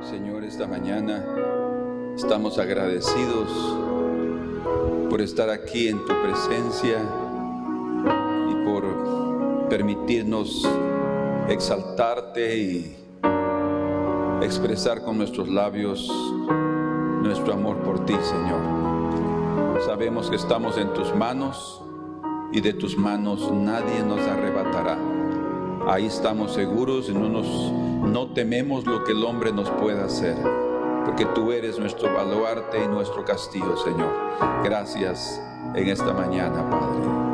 Señor, esta mañana estamos agradecidos por estar aquí en tu presencia y por permitirnos exaltarte y expresar con nuestros labios nuestro amor por ti, Señor. Sabemos que estamos en tus manos y de tus manos nadie nos arrebatará. Ahí estamos seguros y no tememos lo que el hombre nos pueda hacer, porque tú eres nuestro baluarte y nuestro castillo, Señor. Gracias en esta mañana, Padre.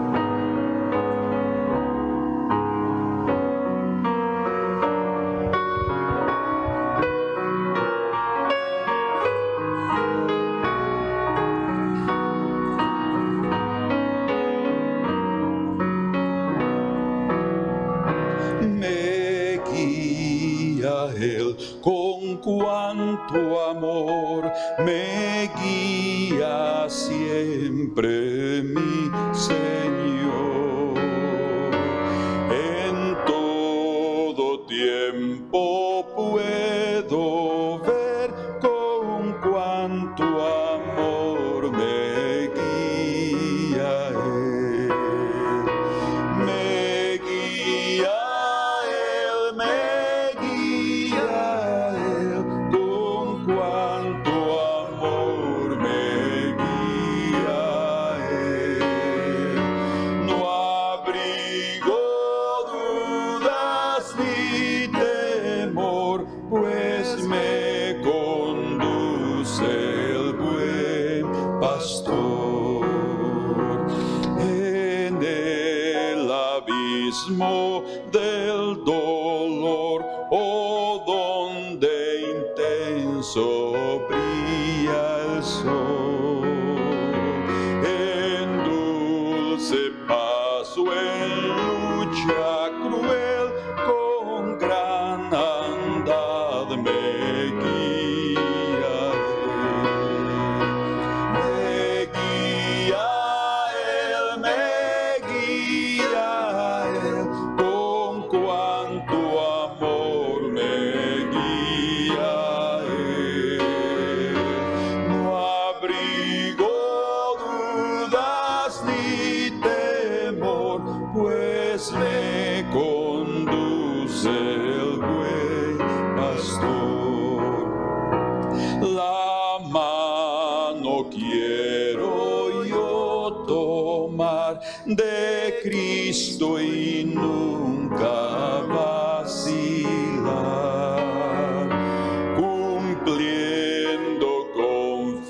Con cuánto amor me guía siempre mi Señor. En todo tiempo puedo ver con cuánto amor me guía Él. Me guía Él, me guía. Pues me conduce el buen pastor. En el abismo del dolor, oh, donde intenso brilla el sol, en dulce paso en lucha cruel, con gran andad me guía Él, me guía Él, con cuánto amor me guía Él. No abrigo dudas ni temor, pues me conduce el buen pastor. La mano quiero yo tomar de Cristo y nunca vacilar, cumpliendo con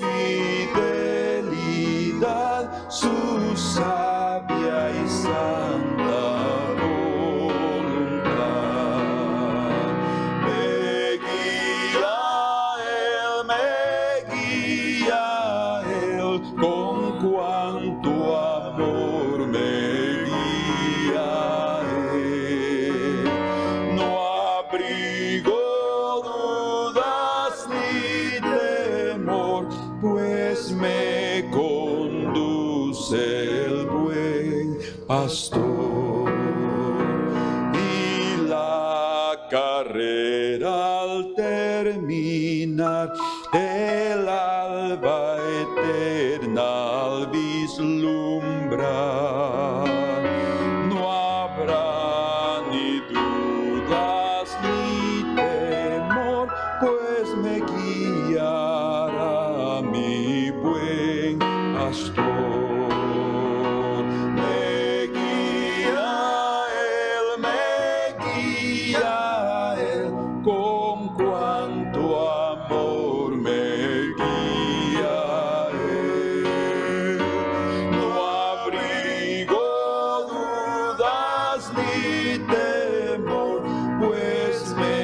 fidelidad su sabia y santa voluntad. Me guía Él, con cuánto amor me guía Él. No abrigo dudas ni temor, pues me conduce el buen pastor. Y la carrera al terminar, el alba eterna al vislumbrar, no habrá ni dudas ni temor, pues me guiará mi buen pastor. Me guía Él, con cuánto amor me guía Él. No abrigo dudas ni temor, pues me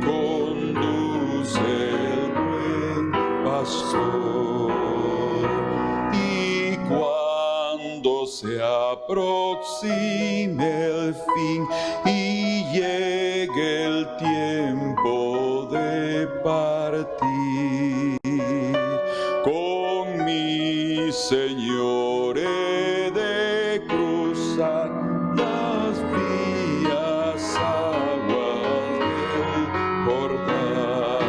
conduce el buen pastor. Y cuando se aproxime el fin y llegue el tiempo de partir, con mi Señor he de cruzar las vías aguas del Jordán.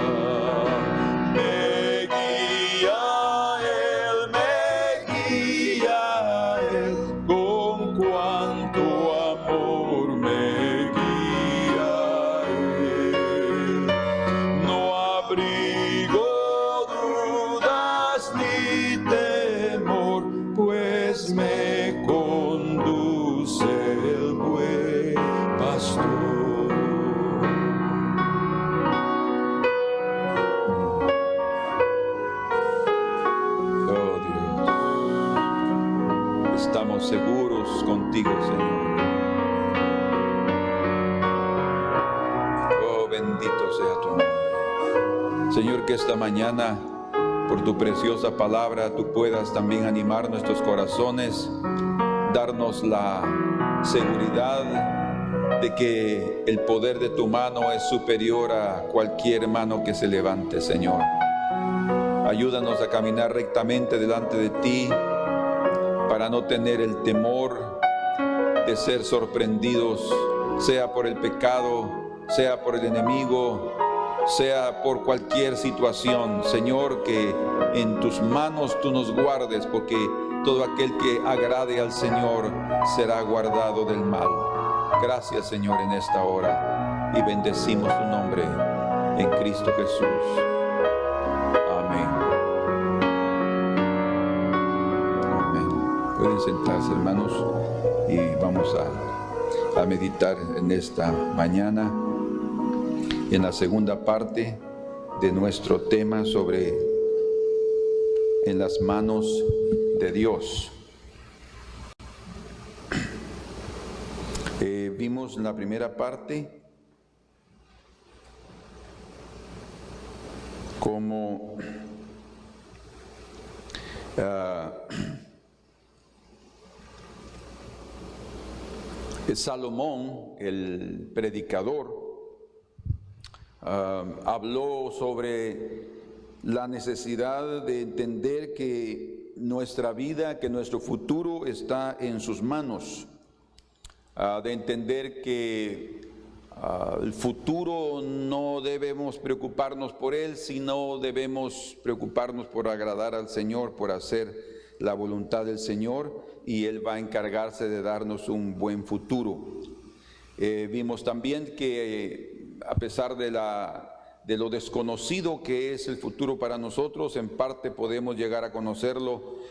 Señor. Oh, bendito sea tu nombre. Señor, que esta mañana, por tu preciosa palabra, tú puedas también animar nuestros corazones, darnos la seguridad de que el poder de tu mano es superior a cualquier mano que se levante, Señor. Ayúdanos a caminar rectamente delante de ti para no tener el temor de ser sorprendidos, sea por el pecado, sea por el enemigo, sea por cualquier situación. Señor, que en tus manos tú nos guardes, porque todo aquel que agrade al Señor será guardado del mal. Gracias, Señor, en esta hora, y bendecimos tu nombre en Cristo Jesús. Amén. Amén. Pueden sentarse, hermanos, y vamos a meditar en esta mañana en la segunda parte de nuestro tema sobre en las manos de Dios. Vimos la primera parte como Salomón, el predicador, habló sobre la necesidad de entender que nuestra vida, que nuestro futuro está en sus manos, de entender que el futuro no debemos preocuparnos por él, sino debemos preocuparnos por agradar al Señor, por hacer la voluntad del Señor, y Él va a encargarse de darnos un buen futuro. Vimos también que a pesar de lo desconocido que es el futuro para nosotros, en parte podemos llegar a conocerlo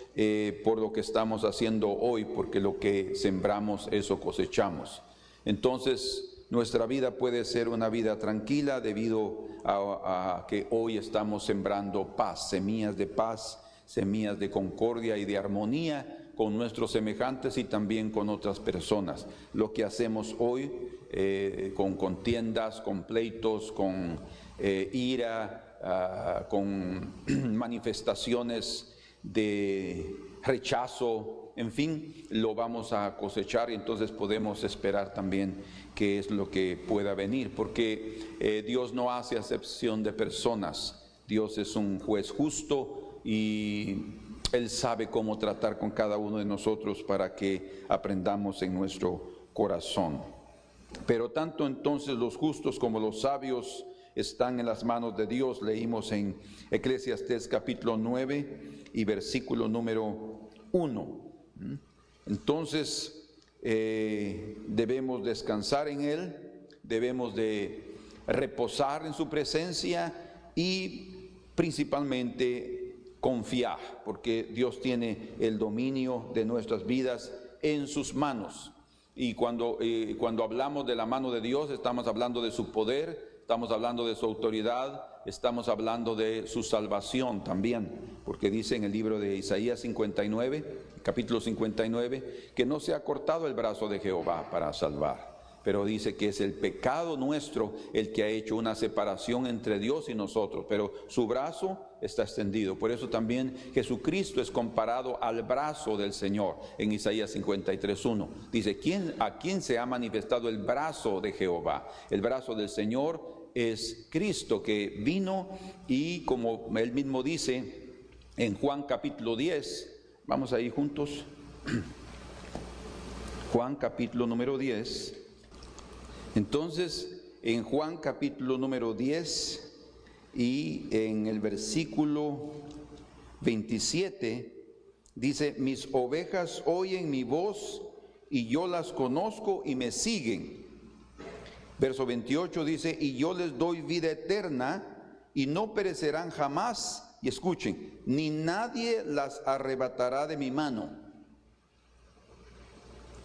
por lo que estamos haciendo hoy, porque lo que sembramos, eso cosechamos. Entonces, nuestra vida puede ser una vida tranquila debido a que hoy estamos sembrando paz, semillas de concordia y de armonía con nuestros semejantes y también con otras personas. Lo que hacemos hoy con contiendas, con pleitos, con ira, con manifestaciones de rechazo, en fin, lo vamos a cosechar, y entonces podemos esperar también qué es lo que pueda venir, porque Dios no hace acepción de personas. Dios es un juez justo y Él sabe cómo tratar con cada uno de nosotros para que aprendamos en nuestro corazón. Pero tanto entonces los justos como los sabios están en las manos de Dios. Leímos en Eclesiastés capítulo 9 y versículo número 1. Entonces debemos descansar en Él, debemos de reposar en su presencia y principalmente confiar, porque Dios tiene el dominio de nuestras vidas en sus manos. Y cuando hablamos de la mano de Dios, estamos hablando de su poder, estamos hablando de su autoridad, estamos hablando de su salvación también, porque dice en el libro de Isaías 59, capítulo 59, que no se ha cortado el brazo de Jehová para salvar, pero dice que es el pecado nuestro el que ha hecho una separación entre Dios y nosotros, pero su brazo está extendido. Por eso también Jesucristo es comparado al brazo del Señor en Isaías 53:1. Dice, ¿a quién se ha manifestado el brazo de Jehová? El brazo del Señor es Cristo, que vino, y como Él mismo dice en Juan capítulo 10, vamos ahí juntos, Juan capítulo número 10. Entonces, en Juan capítulo número 10 y en el versículo 27, dice, mis ovejas oyen mi voz y yo las conozco y me siguen. Verso 28 dice, y yo les doy vida eterna y no perecerán jamás, y escuchen, ni nadie las arrebatará de mi mano.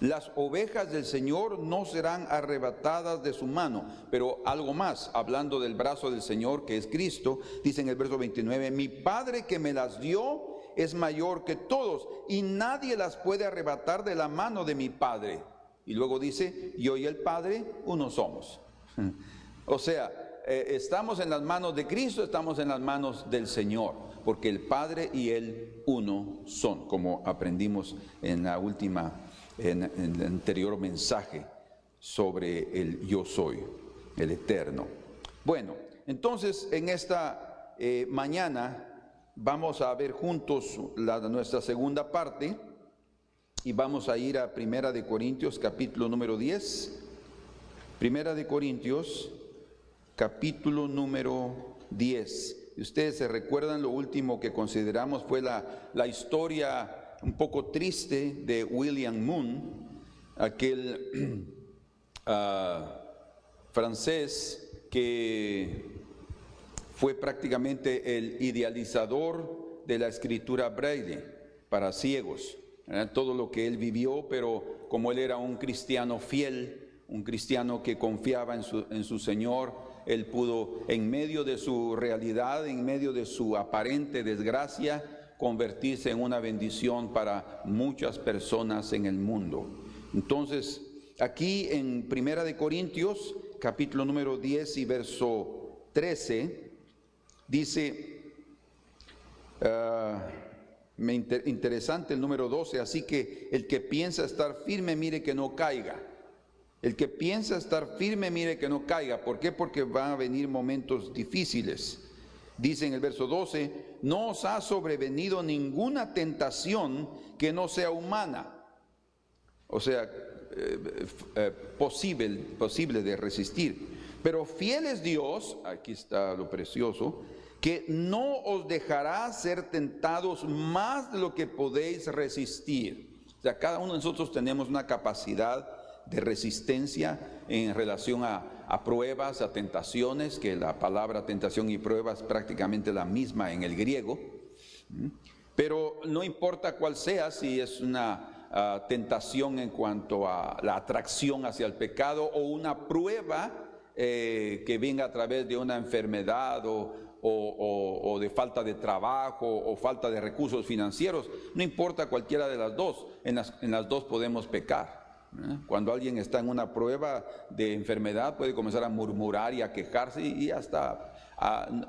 Las ovejas del Señor no serán arrebatadas de su mano. Pero algo más, hablando del brazo del Señor, que es Cristo, dice en el verso 29, mi Padre que me las dio es mayor que todos, y nadie las puede arrebatar de la mano de mi Padre. Y luego dice, yo y el Padre, uno somos. O sea, estamos en las manos de Cristo, estamos en las manos del Señor, porque el Padre y Él uno son, como aprendimos en el anterior mensaje sobre el yo soy, el eterno. Bueno, entonces en esta mañana vamos a ver juntos nuestra segunda parte y vamos a ir a Primera de Corintios capítulo número 10. Primera de Corintios capítulo número 10. Y ustedes se recuerdan, lo último que consideramos fue la historia un poco triste de William Moon, aquel francés que fue prácticamente el idealizador de la escritura Braille para ciegos. Todo lo que él vivió, pero como él era un cristiano fiel, un cristiano que confiaba en su Señor, él pudo, en medio de su realidad, en medio de su aparente desgracia, convertirse en una bendición para muchas personas en el mundo. Entonces, aquí en Primera de Corintios, capítulo número 10 y verso 13, dice, interesante el número 12, así que el que piensa estar firme, mire que no caiga. El que piensa estar firme, mire que no caiga. ¿Por qué? Porque van a venir momentos difíciles. Dice en el verso 12, no os ha sobrevenido ninguna tentación que no sea humana. O sea, posible de resistir. Pero fiel es Dios, aquí está lo precioso, que no os dejará ser tentados más de lo que podéis resistir. O sea, cada uno de nosotros tenemos una capacidad de resistencia en relación a pruebas, a tentaciones, que la palabra tentación y prueba es prácticamente la misma en el griego. Pero no importa cuál sea, si es una tentación en cuanto a la atracción hacia el pecado o una prueba que venga a través de una enfermedad o de falta de trabajo o falta de recursos financieros, no importa cualquiera de las dos, en las dos podemos pecar. Cuando alguien está en una prueba de enfermedad puede comenzar a murmurar y a quejarse y hasta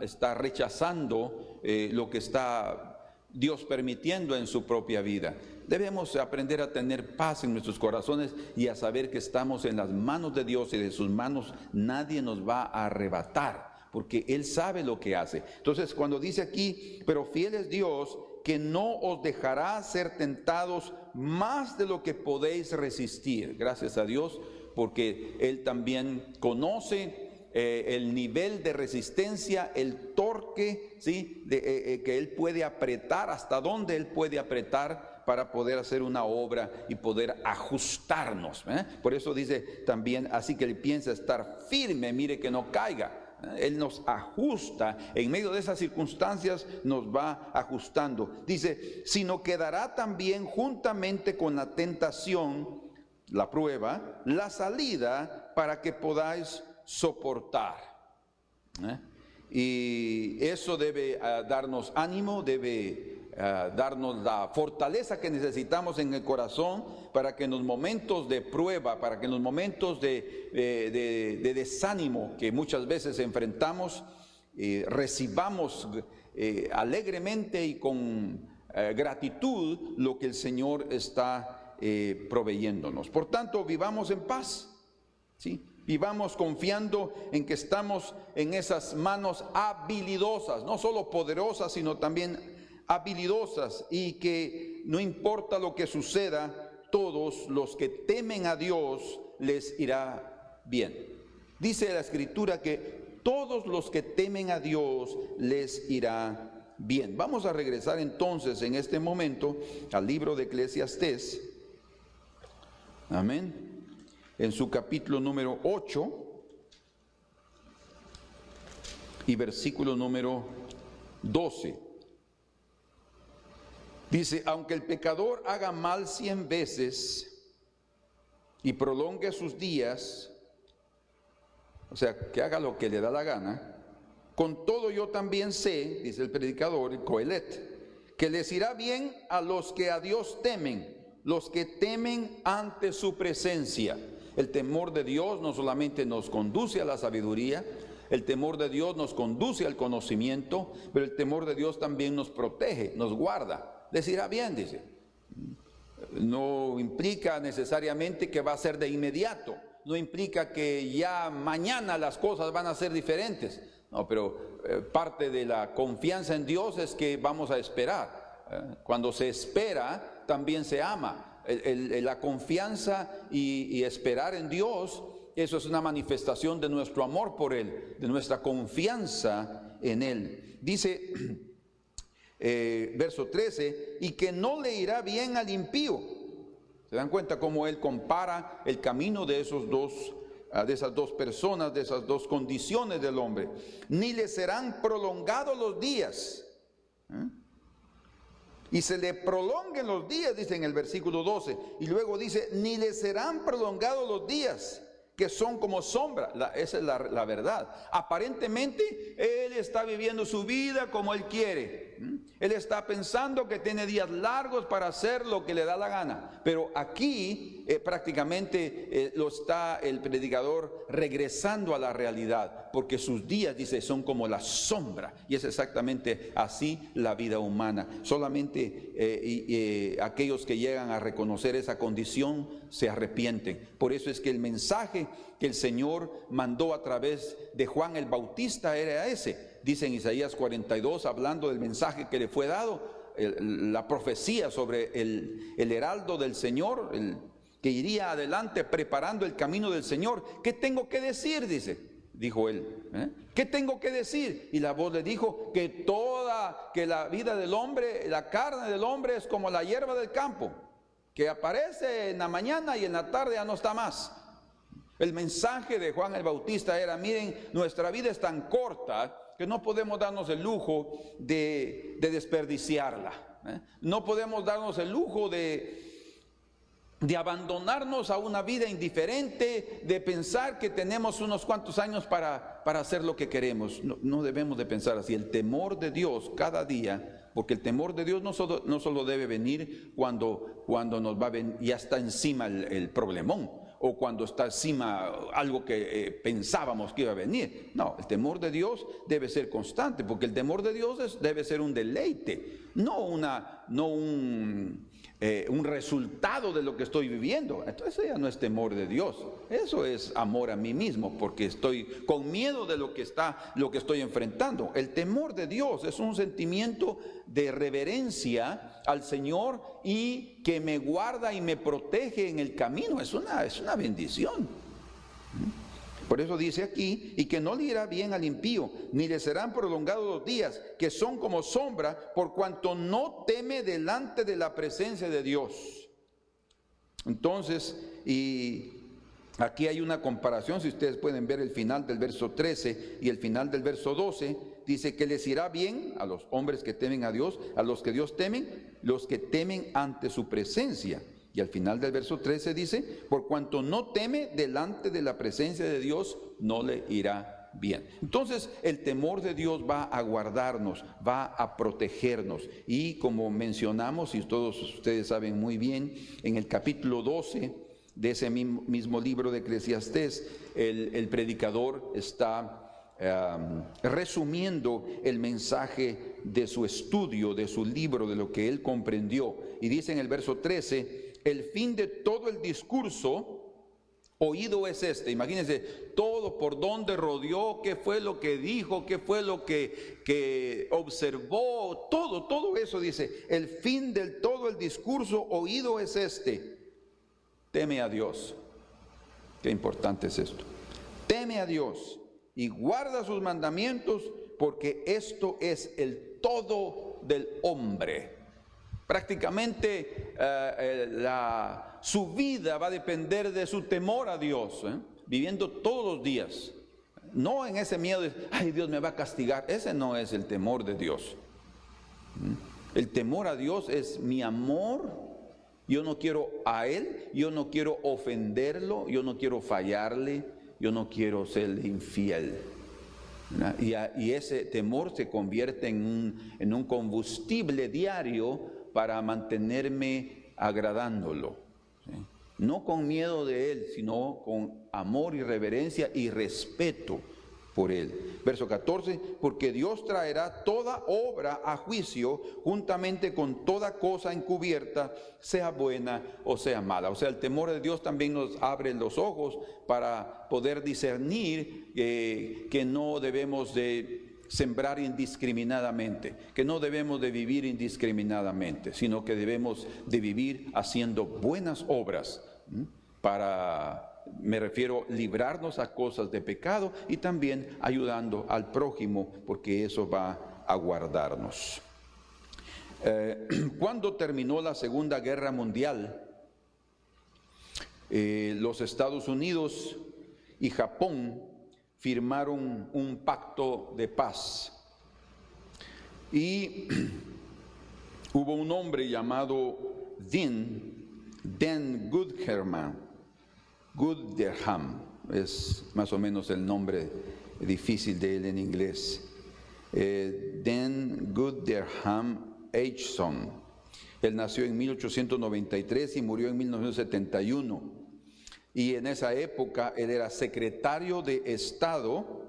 está rechazando lo que está Dios permitiendo en su propia vida. Debemos aprender a tener paz en nuestros corazones y a saber que estamos en las manos de Dios y de sus manos nadie nos va a arrebatar, porque Él sabe lo que hace. Entonces cuando dice aquí, pero fiel es Dios, que no os dejará ser tentados más de lo que podéis resistir. Gracias a Dios, porque Él también conoce el nivel de resistencia, el torque, ¿sí? Que Él puede apretar, hasta dónde Él puede apretar para poder hacer una obra y poder ajustarnos. Por eso dice también, así que Él piensa estar firme, mire que no caiga. Él nos ajusta, en medio de esas circunstancias nos va ajustando. Dice, sino quedará también juntamente con la tentación, la prueba, la salida para que podáis soportar. Y eso debe darnos ánimo, debe darnos la fortaleza que necesitamos en el corazón para que en los momentos de prueba, para que en los momentos de desánimo que muchas veces enfrentamos, recibamos alegremente y con gratitud lo que el Señor está proveyéndonos. Por tanto, vivamos en paz, ¿sí? Vivamos confiando en que estamos en esas manos habilidosas, no solo poderosas, sino también habilidosas, y que no importa lo que suceda, todos los que temen a Dios les irá bien. Dice la Escritura que todos los que temen a Dios les irá bien. Vamos a regresar entonces en este momento al libro de Eclesiastés. Amén. En su capítulo número 8 y versículo número 12. Dice, aunque el pecador haga mal 100 veces y prolongue sus días, o sea, que haga lo que le da la gana, con todo yo también sé, dice el predicador, el Coelet, que les irá bien a los que a Dios temen, los que temen ante su presencia. El temor de Dios no solamente nos conduce a la sabiduría, el temor de Dios nos conduce al conocimiento, pero el temor de Dios también nos protege, nos guarda. Les irá bien, dice. No implica necesariamente que va a ser de inmediato, no implica que ya mañana las cosas van a ser diferentes. No, pero parte de la confianza en Dios es que vamos a esperar. Cuando se espera, también se ama. La confianza y esperar en Dios, eso es una manifestación de nuestro amor por Él, de nuestra confianza en Él. Dice, verso 13, y que no le irá bien al impío. ¿Se dan cuenta cómo Él compara el camino de esas dos personas, de esas dos condiciones del hombre? Ni le serán prolongados los días. Y se le prolonguen los días, dice en el versículo 12. Y luego dice, ni le serán prolongados los días, que son como sombra. Esa es la verdad. Aparentemente, él está viviendo su vida como él quiere. Él está pensando que tiene días largos para hacer lo que le da la gana. Pero aquí prácticamente lo está el predicador regresando a la realidad, porque sus días, dice, son como la sombra. Y es exactamente así la vida humana. Solamente aquellos que llegan a reconocer esa condición se arrepienten. Por eso es que el mensaje que el Señor mandó a través de Juan el Bautista era ese. Dice en Isaías 42, hablando del mensaje que le fue dado, la profecía sobre el heraldo del Señor, que iría adelante preparando el camino del Señor. ¿Qué tengo que decir? Dijo él. ¿Qué tengo que decir? Y la voz le dijo que la vida del hombre, la carne del hombre es como la hierba del campo, que aparece en la mañana y en la tarde ya no está más. El mensaje de Juan el Bautista era, miren, nuestra vida es tan corta que no podemos darnos el lujo de desperdiciarla. No podemos darnos el lujo de abandonarnos a una vida indiferente, de pensar que tenemos unos cuantos años para hacer lo que queremos. No debemos de pensar así. El temor de Dios cada día, porque el temor de Dios no solo debe venir cuando ya está encima el problemón, o cuando está encima algo que pensábamos que iba a venir. No, el temor de Dios debe ser constante, porque el temor de Dios debe ser un deleite, no un resultado de lo que estoy viviendo. Entonces ya no es temor de Dios, eso es amor a mí mismo, porque estoy con miedo de lo que estoy enfrentando. El temor de Dios es un sentimiento de reverencia al Señor y que me guarda y me protege en el camino. Es una bendición. Por eso dice aquí, y que no le irá bien al impío, ni le serán prolongados los días, que son como sombra, por cuanto no teme delante de la presencia de Dios. Entonces, y aquí hay una comparación, si ustedes pueden ver el final del verso 13 y el final del verso 12, dice que les irá bien a los hombres que temen a Dios, a los que Dios temen, los que temen ante su presencia. Y al final del verso 13 dice, por cuanto no teme delante de la presencia de Dios, no le irá bien. Entonces el temor de Dios va a guardarnos, va a protegernos. Y como mencionamos, y todos ustedes saben muy bien, en el capítulo 12 de ese mismo libro de Eclesiastés, el predicador está resumiendo el mensaje de su estudio, de su libro, de lo que él comprendió. Y dice en el verso 13, el fin de todo el discurso oído es este. Imagínense todo por donde rodeó, qué fue lo que dijo, qué fue lo que observó, todo eso dice. El fin de todo el discurso oído es este: teme a Dios. Qué importante es esto. Teme a Dios y guarda sus mandamientos, porque esto es el todo del hombre. Prácticamente su vida va a depender de su temor a Dios, viviendo todos los días. No en ese miedo de, ay, Dios me va a castigar. Ese no es el temor de Dios. El temor a Dios es mi amor. Yo no quiero a Él, yo no quiero ofenderlo, yo no quiero fallarle, yo no quiero serle infiel. Y ese temor se convierte en un combustible diario para mantenerme agradándolo, ¿sí? No con miedo de Él, sino con amor y reverencia y respeto por Él. Verso 14, porque Dios traerá toda obra a juicio juntamente con toda cosa encubierta, sea buena o sea mala. O sea, el temor de Dios también nos abre los ojos para poder discernir que no debemos de sembrar indiscriminadamente, que no debemos de vivir indiscriminadamente, sino que debemos de vivir haciendo buenas obras para, me refiero, librarnos a cosas de pecado y también ayudando al prójimo, porque eso va a guardarnos. Cuando terminó la Segunda Guerra Mundial, los Estados Unidos y Japón firmaron un pacto de paz. Y hubo un hombre llamado Dan Gooderham, es más o menos el nombre difícil de él en inglés. Dan Gooderham Acheson. Él nació en 1893 y murió en 1971. Y en esa época él era secretario de Estado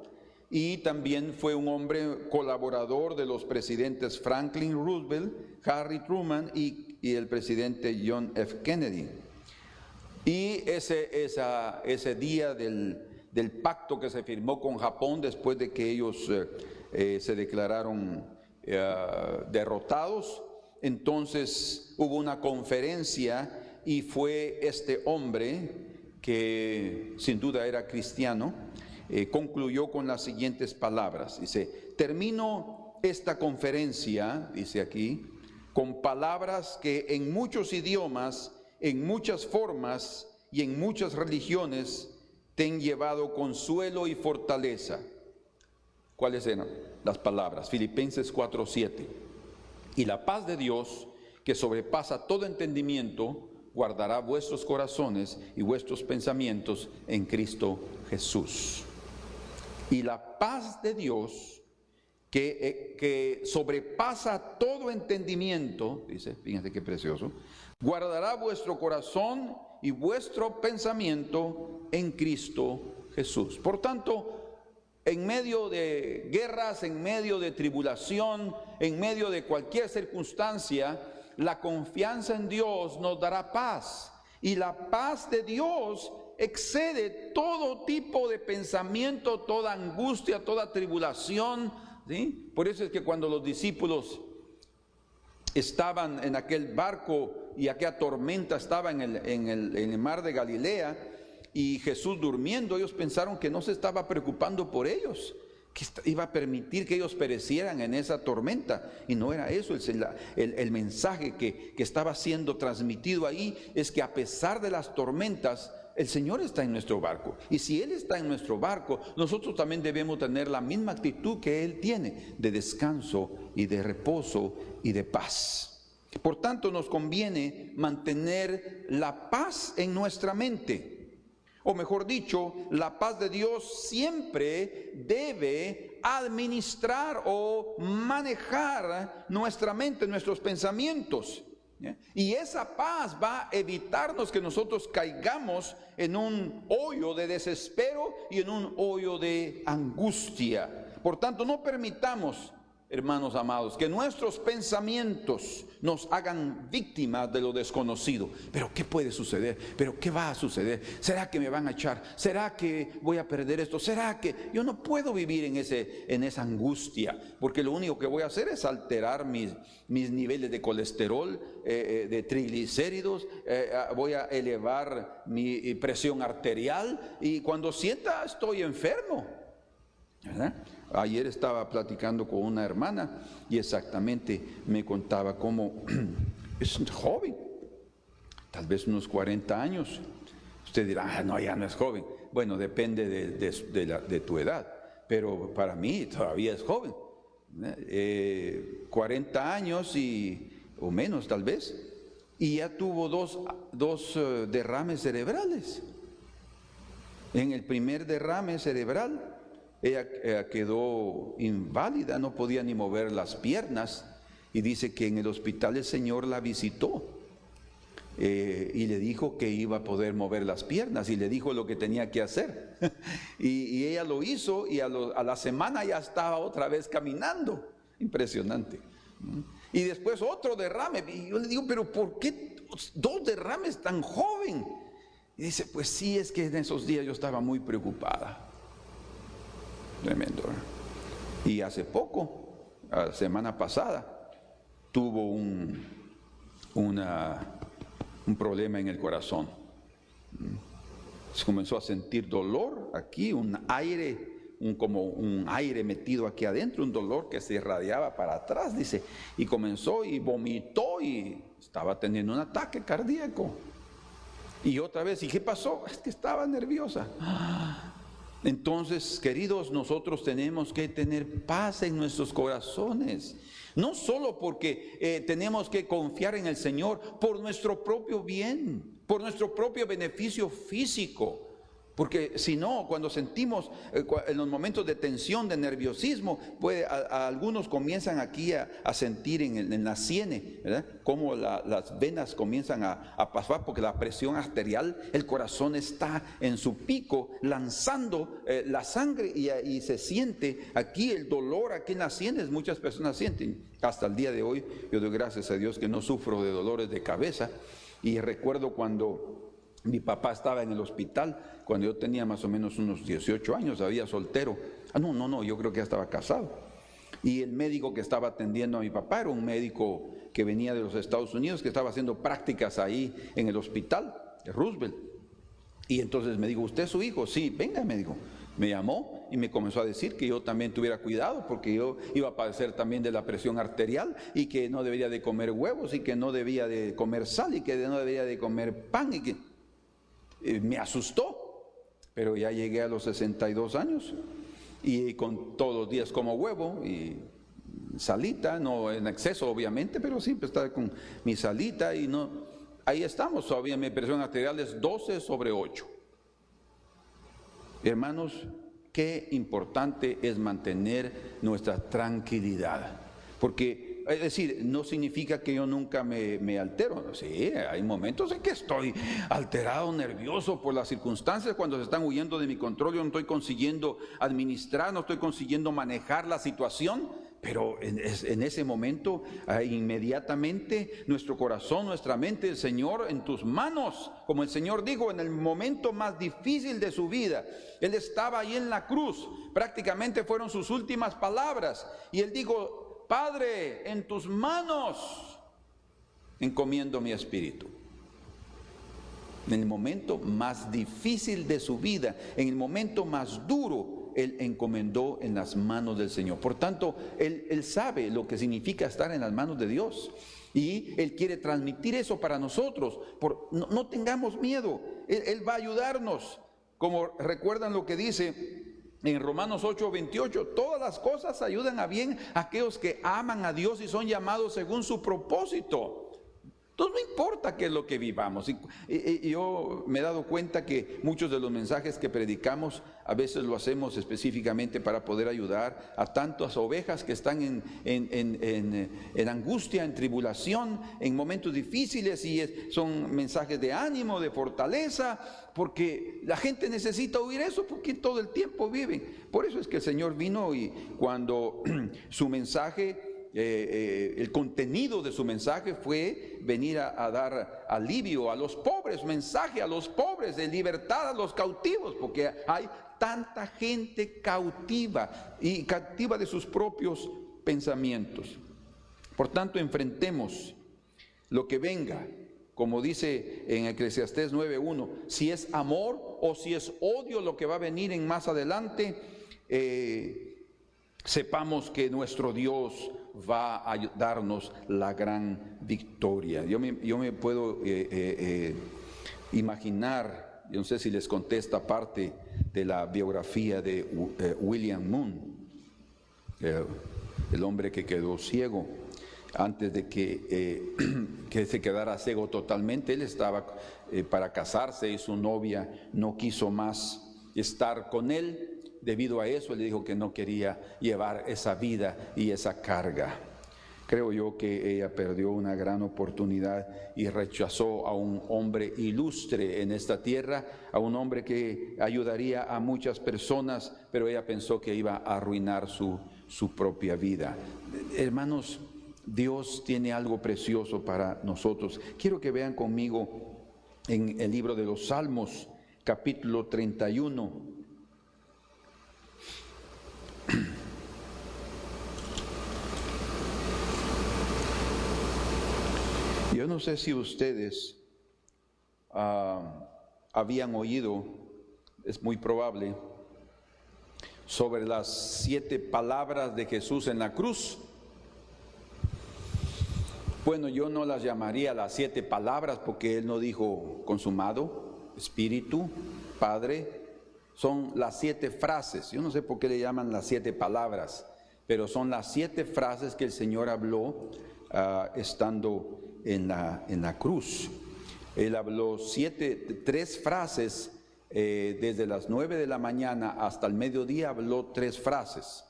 y también fue un hombre colaborador de los presidentes Franklin Roosevelt, Harry Truman y el presidente John F. Kennedy. Y ese día del pacto que se firmó con Japón después de que ellos se declararon derrotados, entonces hubo una conferencia y fue este hombre, que sin duda era cristiano, concluyó con las siguientes palabras. Dice: termino esta conferencia, dice aquí, con palabras que en muchos idiomas, en muchas formas y en muchas religiones te han llevado consuelo y fortaleza. ¿Cuáles eran las palabras? Filipenses 4:7. Y la paz de Dios, que sobrepasa todo entendimiento, guardará vuestros corazones y vuestros pensamientos en Cristo Jesús. Y la paz de Dios, que sobrepasa todo entendimiento, dice, fíjense qué precioso, guardará vuestro corazón y vuestro pensamiento en Cristo Jesús. Por tanto, en medio de guerras, en medio de tribulación, en medio de cualquier circunstancia, la confianza en Dios nos dará paz, y la paz de Dios excede todo tipo de pensamiento, toda angustia, toda tribulación, ¿sí? Por eso es que cuando los discípulos estaban en aquel barco y aquella tormenta estaba en el mar de Galilea y Jesús durmiendo, ellos pensaron que no se estaba preocupando por ellos, que iba a permitir que ellos perecieran en esa tormenta, y no era eso. El mensaje que estaba siendo transmitido ahí es que a pesar de las tormentas, el Señor está en nuestro barco, y si Él está en nuestro barco, nosotros también debemos tener la misma actitud que Él tiene, de descanso y de reposo y de paz. Por tanto, nos conviene mantener la paz en nuestra mente. O mejor dicho, la paz de Dios siempre debe administrar o manejar nuestra mente, nuestros pensamientos. Y esa paz va a evitarnos que nosotros caigamos en un hoyo de desespero y en un hoyo de angustia. Por tanto, no permitamos, hermanos amados, que nuestros pensamientos nos hagan víctimas de lo desconocido. ¿Pero qué puede suceder? ¿Pero qué va a suceder? ¿Será que me van a echar? ¿Será que voy a perder esto? ¿Será que yo no puedo vivir en esa angustia? Porque lo único que voy a hacer es alterar mis niveles de colesterol, de triglicéridos, voy a elevar mi presión arterial, y cuando sienta estoy enfermo, ¿verdad? Ayer estaba platicando con una hermana y exactamente me contaba cómo es joven, tal vez unos 40 años. Usted dirá, no, ya no es joven. Bueno, depende de tu edad, pero para mí todavía es joven. 40 años o menos tal vez, y ya tuvo dos derrames cerebrales. En el primer derrame cerebral, ella quedó inválida, no podía ni mover las piernas, y dice que en el hospital el Señor la visitó y le dijo que iba a poder mover las piernas y le dijo lo que tenía que hacer. y ella lo hizo y a la semana ya estaba otra vez caminando. Impresionante. Y después otro derrame. Y yo le digo, pero ¿por qué 2 derrames tan joven? Y dice, pues sí, es que en esos días yo estaba muy preocupada. Tremendo, ¿no? Y hace poco, la semana pasada, tuvo un problema en el corazón. Se comenzó a sentir dolor aquí, como un aire metido aquí adentro, un dolor que se irradiaba para atrás, dice, y comenzó y vomitó y estaba teniendo un ataque cardíaco. Y otra vez, ¿y qué pasó? Es que estaba nerviosa. Entonces, queridos, nosotros tenemos que tener paz en nuestros corazones. No solo porque tenemos que confiar en el Señor por nuestro propio bien, por nuestro propio beneficio físico. Porque si no, cuando sentimos en los momentos de tensión, de nerviosismo, algunos comienzan aquí a sentir en la sien, ¿verdad? Como las venas comienzan a pasar porque la presión arterial, el corazón está en su pico lanzando la sangre y se siente aquí el dolor aquí en las sienes. Muchas personas sienten. Hasta el día de hoy yo doy gracias a Dios que no sufro de dolores de cabeza. Y recuerdo cuando mi papá estaba en el hospital, cuando yo tenía más o menos unos 18 años, había soltero. No, yo creo que ya estaba casado. Y el médico que estaba atendiendo a mi papá era un médico que venía de los Estados Unidos, que estaba haciendo prácticas ahí en el hospital de Roosevelt. Y entonces me dijo, ¿usted es su hijo? Sí, venga, me dijo. Me llamó y me comenzó a decir que yo también tuviera cuidado porque yo iba a padecer también de la presión arterial y que no debería de comer huevos y que no debía de comer sal y que no debería de comer pan y que... me asustó, pero ya llegué a los 62 años y con todos los días como huevo y salita, no en exceso obviamente, pero siempre estaba con mi salita y no, ahí estamos, todavía mi presión arterial es 12/8. Hermanos, qué importante es mantener nuestra tranquilidad, porque es decir, no significa que yo nunca me altero. Sí, hay momentos en que estoy alterado, nervioso por las circunstancias cuando se están huyendo de mi control. Yo no estoy consiguiendo administrar, no estoy consiguiendo manejar la situación. Pero en ese momento, inmediatamente, nuestro corazón, nuestra mente, el Señor en tus manos. Como el Señor dijo, en el momento más difícil de su vida, Él estaba ahí en la cruz. Prácticamente fueron sus últimas palabras. Y Él dijo, Padre, en tus manos encomiendo mi espíritu. En el momento más difícil de su vida, en el momento más duro, Él encomendó en las manos del Señor. Por tanto, Él sabe lo que significa estar en las manos de Dios. Y Él quiere transmitir eso para nosotros. No tengamos miedo. Él va a ayudarnos. Como recuerdan lo que dice en Romanos 8:28, todas las cosas ayudan a bien a aquellos que aman a Dios y son llamados según su propósito. Entonces no importa qué es lo que vivamos. Y yo me he dado cuenta que muchos de los mensajes que predicamos a veces lo hacemos específicamente para poder ayudar a tantas ovejas que están en angustia, en tribulación, en momentos difíciles, y son mensajes de ánimo, de fortaleza, porque la gente necesita oír eso porque todo el tiempo viven. Por eso es que el Señor vino y cuando su mensaje... el contenido de su mensaje fue venir a dar alivio a los pobres, mensaje a los pobres, de libertad a los cautivos, porque hay tanta gente cautiva y cautiva de sus propios pensamientos. Por tanto, enfrentemos lo que venga, como dice en Eclesiastés 9:1, si es amor o si es odio lo que va a venir en más adelante, sepamos que nuestro Dios va a darnos la gran victoria. Yo me puedo imaginar, yo no sé si les conté esta parte de la biografía de William Moon, el hombre que quedó ciego. Antes de que se quedara ciego totalmente, él estaba para casarse y su novia no quiso más estar con él. Debido a eso, él dijo que no quería llevar esa vida y esa carga. Creo yo que ella perdió una gran oportunidad y rechazó a un hombre ilustre en esta tierra, a un hombre que ayudaría a muchas personas, pero ella pensó que iba a arruinar su propia vida. Hermanos, Dios tiene algo precioso para nosotros. Quiero que vean conmigo en el libro de los Salmos, capítulo 31. Yo no sé si ustedes habían oído, es muy probable, sobre las 7 palabras de Jesús en la cruz. Bueno, yo no las llamaría las 7 palabras porque Él no dijo consumado, Espíritu, Padre. Son las 7 frases. Yo no sé por qué le llaman las 7 palabras, pero son las 7 frases que el Señor habló estando en la cruz. Él habló 3 frases, desde las 9 de la mañana hasta el mediodía habló 3 frases.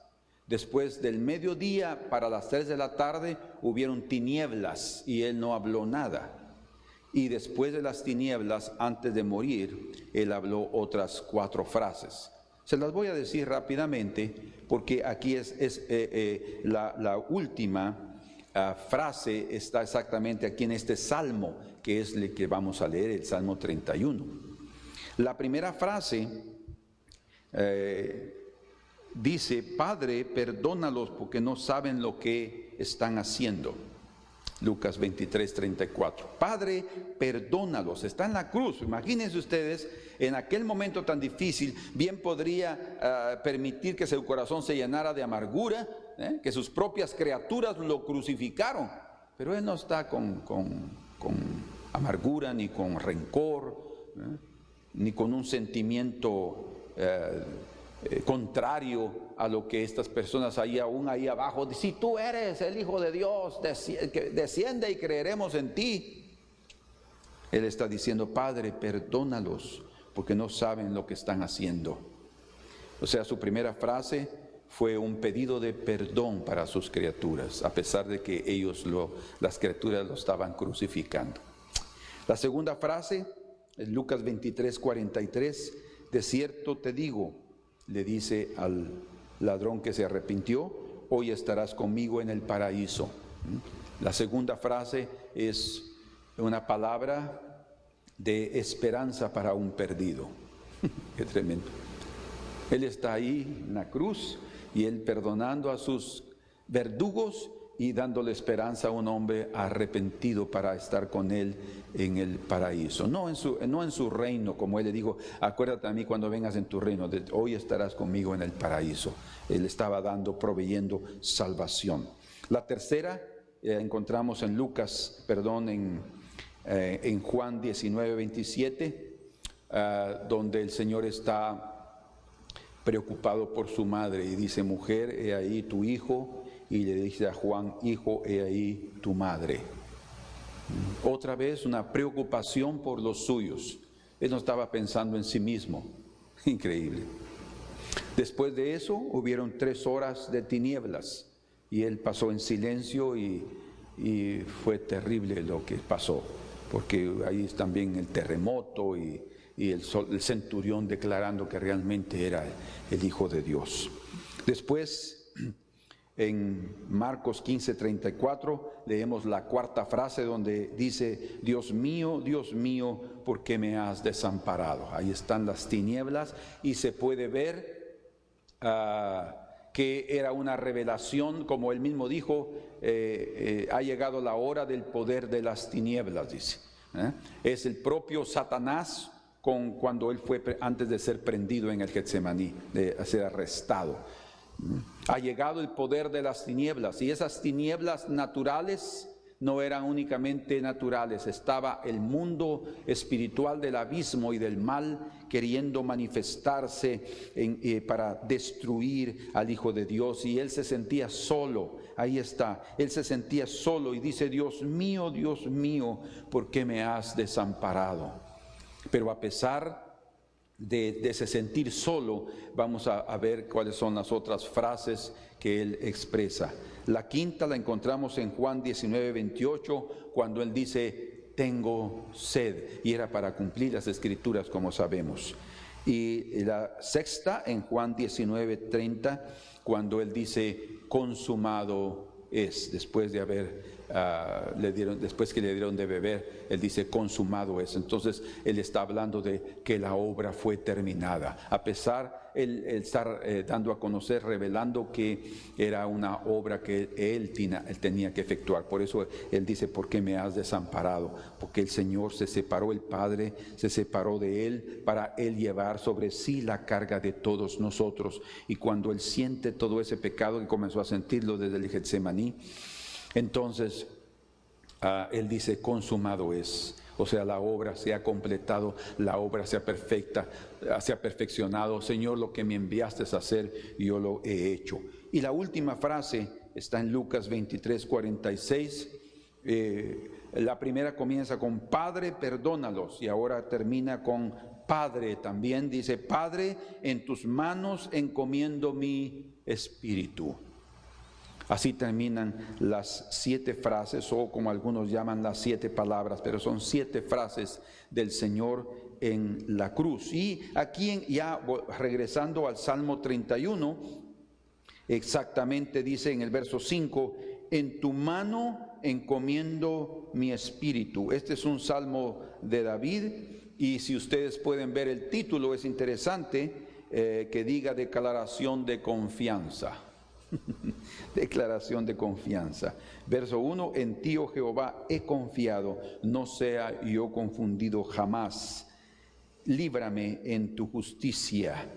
Después del mediodía para las 3 de la tarde hubieron tinieblas y Él no habló nada. Y después de las tinieblas, antes de morir, Él habló otras 4 frases. Se las voy a decir rápidamente porque aquí es la última frase está exactamente aquí en este salmo, que es el que vamos a leer, el Salmo 31. La primera frase dice: Padre, perdónalos porque no saben lo que están haciendo. Lucas 23, 34. Padre, perdónalos. Está en la cruz. Imagínense ustedes, en aquel momento tan difícil, bien podría permitir que su corazón se llenara de amargura, que sus propias criaturas lo crucificaron. Pero Él no está con amargura, ni con rencor, ni con un sentimiento contrario a lo que estas personas ahí abajo, si tú eres el Hijo de Dios, desciende y creeremos en ti. Él está diciendo: Padre, perdónalos porque no saben lo que están haciendo. O sea, su primera frase fue un pedido de perdón para sus criaturas, a pesar de que las criaturas lo estaban crucificando. La segunda frase es Lucas 23, 43. De cierto te digo, le dice al ladrón que se arrepintió, hoy estarás conmigo en el paraíso. La segunda frase es una palabra de esperanza para un perdido. Qué tremendo. Él está ahí en la cruz y Él perdonando a sus verdugos y dándole esperanza a un hombre arrepentido para estar con Él en el paraíso. No en su reino, como Él le dijo: acuérdate a mí cuando vengas en tu reino, hoy estarás conmigo en el paraíso. Él estaba proveyendo salvación. La tercera encontramos en en Juan 19, 27, donde el Señor está preocupado por su madre y dice: mujer, he ahí tu hijo. Y le dice a Juan: hijo, he ahí tu madre. Otra vez una preocupación por los suyos. Él no estaba pensando en sí mismo. Increíble. Después de eso hubieron 3 horas de tinieblas y Él pasó en silencio y fue terrible lo que pasó, porque ahí es también el terremoto y el centurión declarando que realmente era el Hijo de Dios. Después, en Marcos 15, 34, leemos la 4ª frase donde dice: Dios mío, ¿por qué me has desamparado? Ahí están las tinieblas y se puede ver que era una revelación, como él mismo dijo, ha llegado la hora del poder de las tinieblas, dice. Es el propio Satanás cuando él fue antes de ser prendido en el Getsemaní, de ser arrestado. Ha llegado el poder de las tinieblas, y esas tinieblas naturales no eran únicamente naturales, estaba el mundo espiritual del abismo y del mal queriendo manifestarse para destruir al Hijo de Dios, y él se sentía solo. Ahí está, él se sentía solo y dice: Dios mío, ¿por qué me has desamparado? Pero a pesar de ese sentir solo, vamos a ver cuáles son las otras frases que él expresa. La quinta la encontramos en Juan 19:28, cuando él dice, tengo sed, y era para cumplir las escrituras, como sabemos. Y la sexta en Juan 19:30, cuando él dice, consumado es, después de haber después que le dieron de beber, él dice, consumado es. Entonces él está hablando de que la obra fue terminada, a pesar él estar dando a conocer, revelando que era una obra que él tenía que efectuar. Por eso él dice, ¿por qué me has desamparado? Porque el Señor se separó, el Padre se separó de él para él llevar sobre sí la carga de todos nosotros. Y cuando él siente todo ese pecado, que comenzó a sentirlo desde el Getsemaní, entonces él dice, consumado es. O sea, la obra se ha completado, la obra se ha perfeccionado. Señor, lo que me enviaste a hacer, yo lo he hecho. Y la última frase está en Lucas 23:46. La primera comienza con Padre, perdónalos, y ahora termina con Padre también. Dice, Padre, en tus manos encomiendo mi espíritu. Así terminan las 7 frases, o como algunos llaman las 7 palabras, pero son 7 frases del Señor en la cruz. Y aquí ya regresando al Salmo 31, exactamente dice en el verso 5, en tu mano encomiendo mi espíritu. Este es un salmo de David, y si ustedes pueden ver el título, es interesante que diga declaración de confianza. Declaración de confianza. Verso 1, en ti, oh Jehová, he confiado, no sea yo confundido jamás. Líbrame en tu justicia.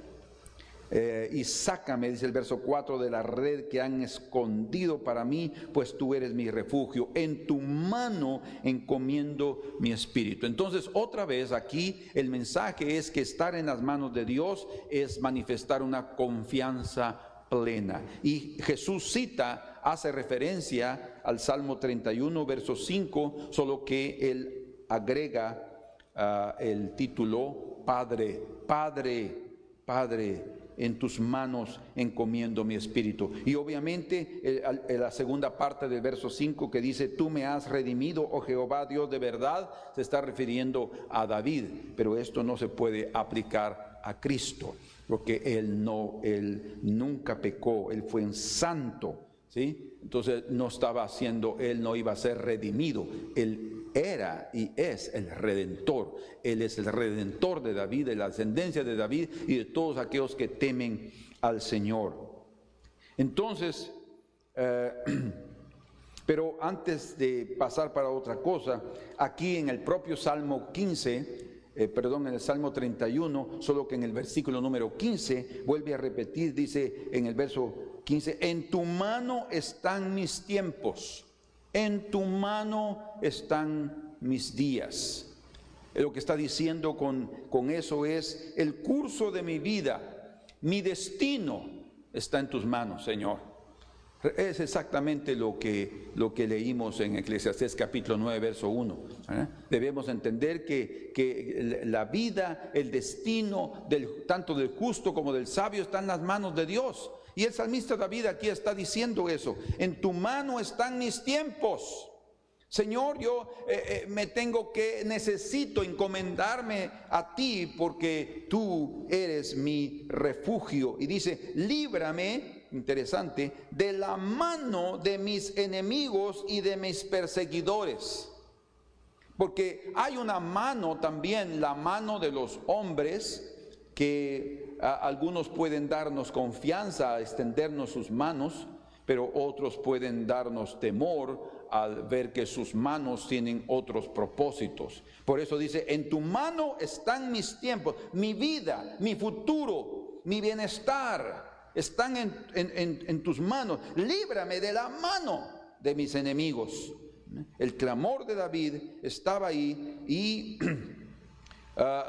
Y sácame, dice el verso 4, de la red que han escondido para mí, pues tú eres mi refugio. En tu mano encomiendo mi espíritu. Entonces, otra vez aquí el mensaje es que estar en las manos de Dios es manifestar una confianza plena. Y Jesús hace referencia al Salmo 31, verso 5, solo que él agrega el título Padre, Padre, Padre, en tus manos encomiendo mi espíritu. Y obviamente la segunda parte del verso 5 que dice, tú me has redimido, oh Jehová, Dios de verdad, se está refiriendo a David, pero esto no se puede aplicar a Cristo, porque él nunca pecó, él fue un santo, ¿sí? Entonces él no iba a ser redimido, él era y es el Redentor. Él es el Redentor de David, de la ascendencia de David y de todos aquellos que temen al Señor. Entonces, pero antes de pasar para otra cosa, aquí en el propio Salmo 15, en el Salmo 31, solo que en el versículo número 15, vuelve a repetir, dice en el verso 15, en tu mano están mis tiempos, en tu mano están mis días. Lo que está diciendo con eso es, el curso de mi vida, mi destino está en tus manos, Señor. Es exactamente lo que leímos en Eclesiastés capítulo 9, verso 1. Debemos entender que la vida, el destino tanto del justo como del sabio está en las manos de Dios. Y el salmista David aquí está diciendo eso. En tu mano están mis tiempos. Señor, yo necesito encomendarme a ti porque tú eres mi refugio. Y dice, líbrame, interesante, de la mano de mis enemigos y de mis perseguidores. Porque hay una mano también, la mano de los hombres, que algunos pueden darnos confianza, extendernos sus manos, pero otros pueden darnos temor al ver que sus manos tienen otros propósitos. Por eso dice, en tu mano están mis tiempos, mi vida, mi futuro, mi bienestar, están en tus manos. Líbrame de la mano de mis enemigos. El clamor de David estaba ahí y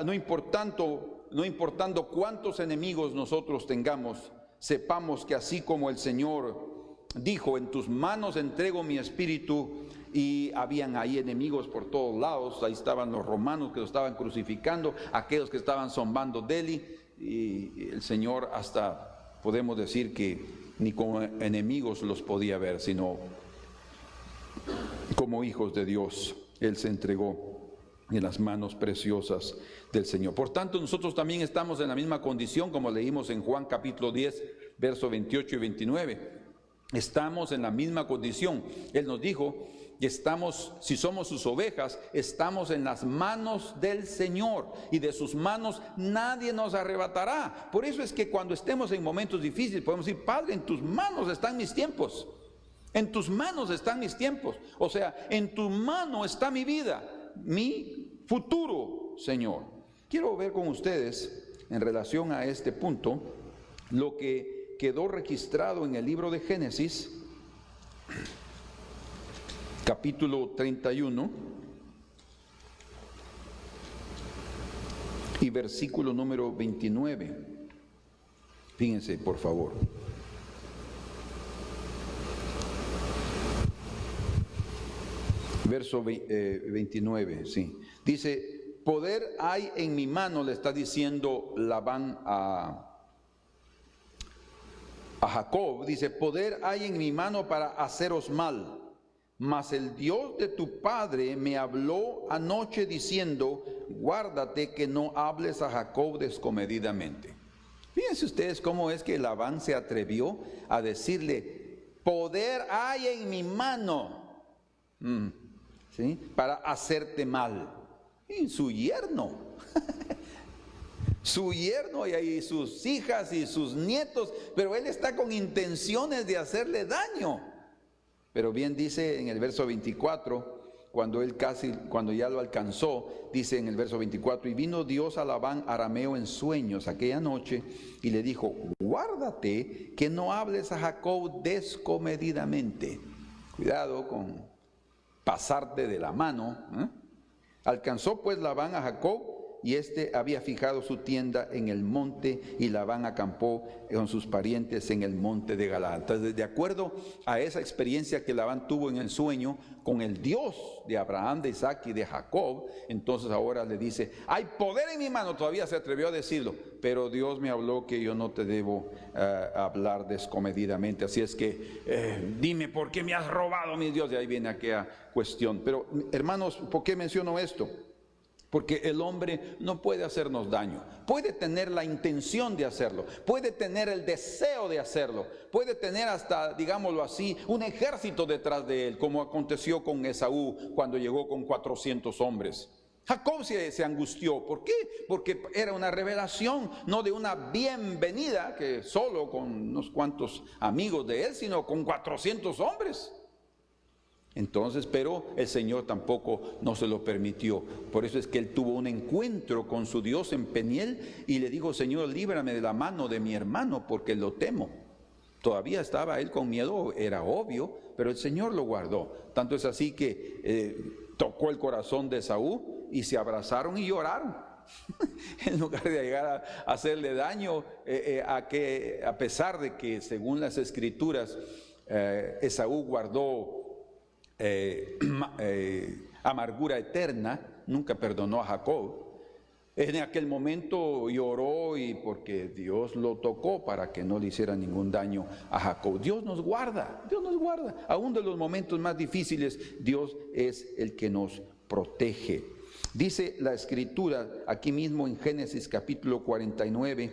no importando cuántos enemigos nosotros tengamos, sepamos que así como el Señor dijo, en tus manos entrego mi espíritu, y habían ahí enemigos por todos lados. Ahí estaban los romanos que lo estaban crucificando, aquellos que estaban zombando Delhi, y el Señor hasta podemos decir que ni como enemigos los podía ver, sino como hijos de Dios. Él se entregó en las manos preciosas del Señor. Por tanto, nosotros también estamos en la misma condición, como leímos en Juan capítulo 10, versos 28 y 29. Estamos en la misma condición. Él nos dijo que estamos, si somos sus ovejas, estamos en las manos del Señor, y de sus manos nadie nos arrebatará. Por eso es que cuando estemos en momentos difíciles podemos decir: Padre, en tus manos están mis tiempos. En tus manos están mis tiempos. O sea, en tu mano está mi vida, mi futuro, Señor. Quiero ver con ustedes, en relación a este punto, lo que quedó registrado en el libro de Génesis, capítulo 31 y versículo número 29. Fíjense, por favor. Verso 29, sí. Dice: poder hay en mi mano, le está diciendo Labán a Jacob. Dice: poder hay en mi mano para haceros mal, mas el Dios de tu padre me habló anoche diciendo: guárdate que no hables a Jacob descomedidamente. Fíjense ustedes cómo es que Labán se atrevió a decirle: poder hay en mi mano, ¿sí?, para hacerte mal. Y su yerno, su yerno, y ahí sus hijas y sus nietos, pero él está con intenciones de hacerle daño. Pero bien dice en el verso 24, cuando ya lo alcanzó, dice en el verso 24: y vino Dios a Labán arameo en sueños aquella noche, y le dijo: guárdate que no hables a Jacob descomedidamente. Cuidado con pasarte de la mano. Alcanzó pues Labán a Jacob, y éste había fijado su tienda en el monte, y Labán acampó con sus parientes en el monte de Galaad. Entonces, de acuerdo a esa experiencia que Labán tuvo en el sueño con el Dios de Abraham, de Isaac y de Jacob, entonces ahora le dice: hay poder en mi mano. Todavía se atrevió a decirlo: pero Dios me habló que yo no te debo hablar descomedidamente, así es que dime por qué me has robado mis dioses. Y ahí viene aquella cuestión. Pero hermanos, ¿por qué menciono esto? Porque el hombre no puede hacernos daño. Puede tener la intención de hacerlo, puede tener el deseo de hacerlo, puede tener hasta, digámoslo así, un ejército detrás de él, como aconteció con Esaú cuando llegó con 400 hombres. Jacob se angustió. ¿Por qué? Porque era una revelación, no de una bienvenida que solo con unos cuantos amigos de él, sino con 400 hombres. Entonces, pero el Señor tampoco no se lo permitió. Por eso es que él tuvo un encuentro con su Dios en Peniel y le dijo: Señor, líbrame de la mano de mi hermano, porque lo temo. Todavía estaba él con miedo, era obvio, pero el Señor lo guardó. Tanto es así que tocó el corazón de Esaú y se abrazaron y lloraron. En lugar de llegar a hacerle daño, a pesar de que según las Escrituras Esaú guardó amargura eterna, nunca perdonó a Jacob. En aquel momento lloró, y porque Dios lo tocó para que no le hiciera ningún daño a Jacob. Dios nos guarda, aún de los momentos más difíciles. Dios es el que nos protege. Dice la Escritura aquí mismo en Génesis capítulo 49,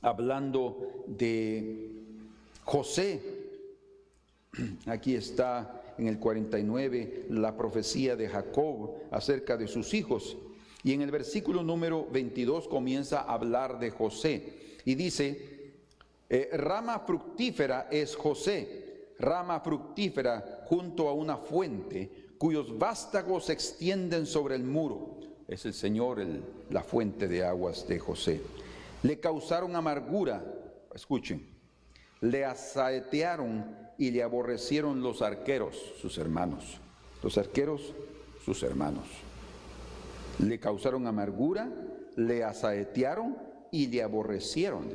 hablando de José. Aquí está en el 49 la profecía de Jacob acerca de sus hijos, y en el versículo número 22 comienza a hablar de José y dice: rama fructífera es José, rama fructífera junto a una fuente, cuyos vástagos se extienden sobre el muro. Es el Señor, la fuente de aguas de José. Le causaron amargura, escuchen, le asaetearon y le aborrecieron los arqueros, sus hermanos. Los arqueros, sus hermanos. Le causaron amargura, le asaetearon y le aborrecieron.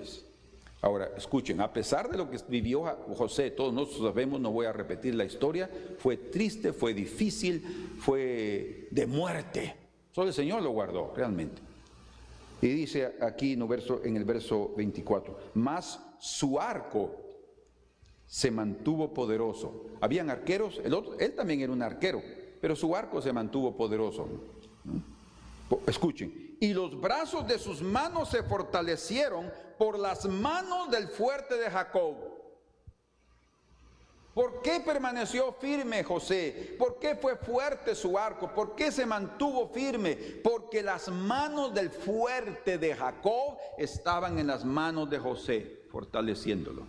Ahora, escuchen, a pesar de lo que vivió José, todos nosotros sabemos, no voy a repetir la historia, fue triste, fue difícil, fue de muerte. Solo el Señor lo guardó, realmente. Y dice aquí en el verso 24, mas su arco se mantuvo poderoso. Habían arqueros, él también era un arquero, pero su arco se mantuvo poderoso. Escuchen, y los brazos de sus manos se fortalecieron por las manos del fuerte de Jacob. ¿Por qué permaneció firme José? ¿Por qué fue fuerte su arco? ¿Por qué se mantuvo firme? Porque las manos del fuerte de Jacob estaban en las manos de José, fortaleciéndolo.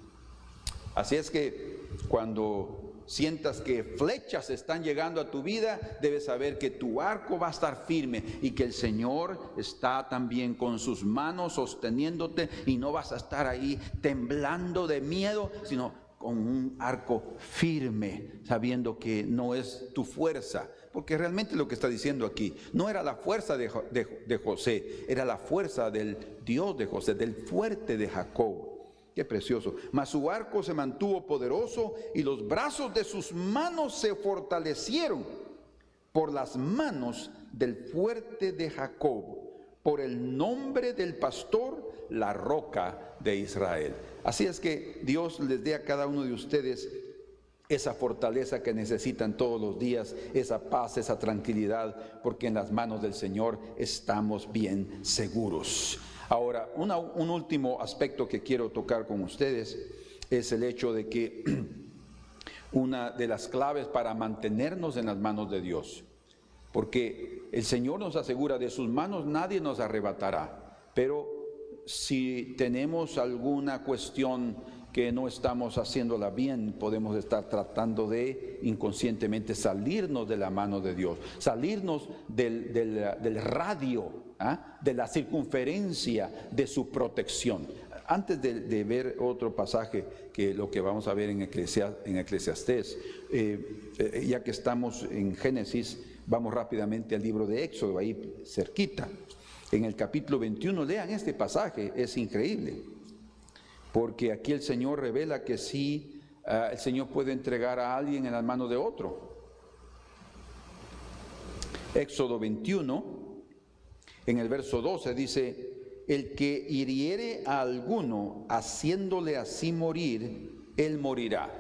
Así es que cuando sientas que flechas están llegando a tu vida, debes saber que tu arco va a estar firme y que el Señor está también con sus manos sosteniéndote y no vas a estar ahí temblando de miedo, sino con un arco firme, sabiendo que no es tu fuerza. Porque realmente lo que está diciendo aquí no era la fuerza de José, era la fuerza del Dios de José, del fuerte de Jacob. Qué precioso. Mas su arco se mantuvo poderoso y los brazos de sus manos se fortalecieron por las manos del fuerte de Jacob, por el nombre del pastor, la roca de Israel. Así es que Dios les dé a cada uno de ustedes esa fortaleza que necesitan todos los días, esa paz, esa tranquilidad, porque en las manos del Señor estamos bien seguros. Ahora, un último aspecto que quiero tocar con ustedes es el hecho de que una de las claves para mantenernos en las manos de Dios, porque el Señor nos asegura, de sus manos nadie nos arrebatará, pero si tenemos alguna cuestión que no estamos haciéndola bien, podemos estar tratando de inconscientemente salirnos de la mano de Dios, salirnos del radio, de la circunferencia de su protección. Antes de ver otro pasaje, que lo que vamos a ver en Eclesiastés, ya que estamos en Génesis, vamos rápidamente al libro de Éxodo, ahí cerquita. En el capítulo 21, lean este pasaje, es increíble, porque aquí el Señor revela que sí, el Señor puede entregar a alguien en las manos de otro. Éxodo 21, en el verso 12 dice: el que hiriere a alguno haciéndole así morir, él morirá.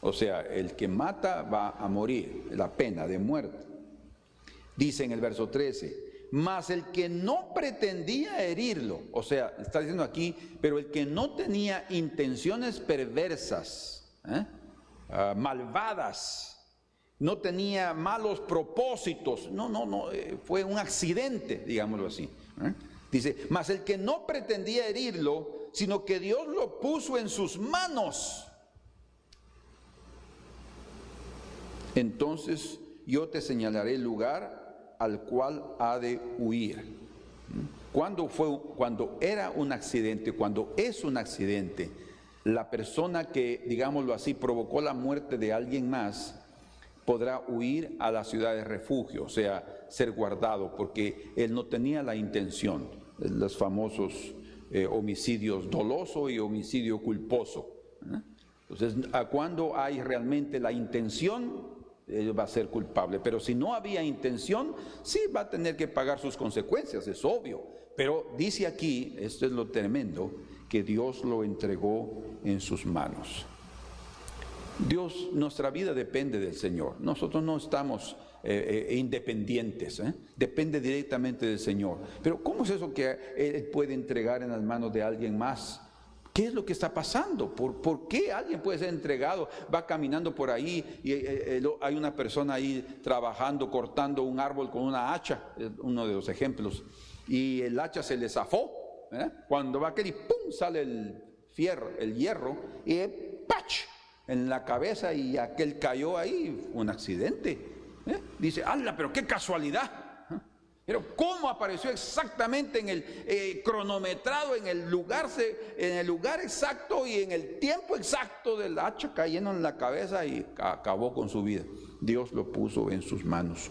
O sea, el que mata va a morir, la pena de muerte. Dice en el verso 13: mas el que no pretendía herirlo, o sea, está diciendo aquí, pero el que no tenía intenciones perversas, malvadas, no tenía malos propósitos, no, fue un accidente, digámoslo así. Dice, mas el que no pretendía herirlo, sino que Dios lo puso en sus manos, entonces yo te señalaré el lugar al cual ha de huir. Cuando era un accidente, cuando es un accidente, la persona que, digámoslo así, provocó la muerte de alguien más, podrá huir a la ciudad de refugio, o sea, ser guardado, porque él no tenía la intención. Los famosos homicidios doloso y homicidio culposo. Entonces, cuando hay realmente la intención, él va a ser culpable. Pero si no había intención, sí va a tener que pagar sus consecuencias, es obvio. Pero dice aquí, esto es lo tremendo, que Dios lo entregó en sus manos. Dios, nuestra vida depende del Señor. Nosotros no estamos independientes, depende directamente del Señor. Pero ¿cómo es eso que Él puede entregar en las manos de alguien más? ¿Qué es lo que está pasando? ¿Por qué alguien puede ser entregado? Va caminando por ahí y hay una persona ahí trabajando, cortando un árbol con una hacha, uno de los ejemplos, y el hacha se le zafó. Cuando va aquel y ¡pum! Sale el hierro, y ¡pach! En la cabeza, y aquel cayó ahí, un accidente. Dice, ¡hala, pero qué casualidad! Pero ¿cómo apareció exactamente en el cronometrado, en el lugar exacto y en el tiempo exacto del hacha cayendo en la cabeza y acabó con su vida? Dios lo puso en sus manos.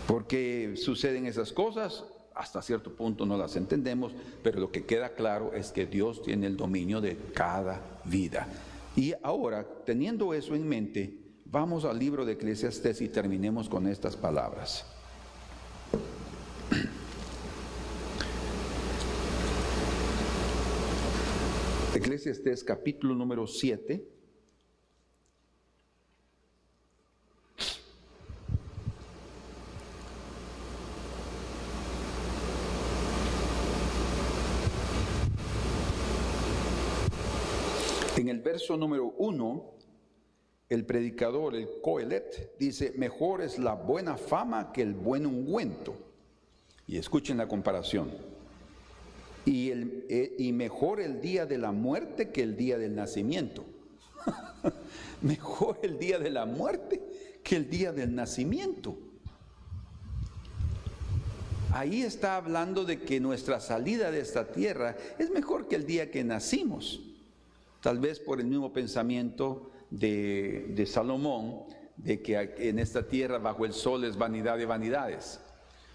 ¿Por qué suceden esas cosas? hasta cierto punto no las entendemos, pero lo que queda claro es que Dios tiene el dominio de cada vida. Y ahora, teniendo eso en mente, vamos al libro de Eclesiastés y terminemos con estas palabras. Eclesiastés capítulo número 7. En el verso número 1, el predicador, el Coelet, dice: mejor es la buena fama que el buen ungüento. Y escuchen la comparación. Y mejor el día de la muerte que el día del nacimiento. Mejor el día de la muerte que el día del nacimiento. Ahí está hablando de que nuestra salida de esta tierra es mejor que el día que nacimos. Tal vez por el mismo pensamiento de Salomón, de que en esta tierra bajo el sol es vanidad de vanidades.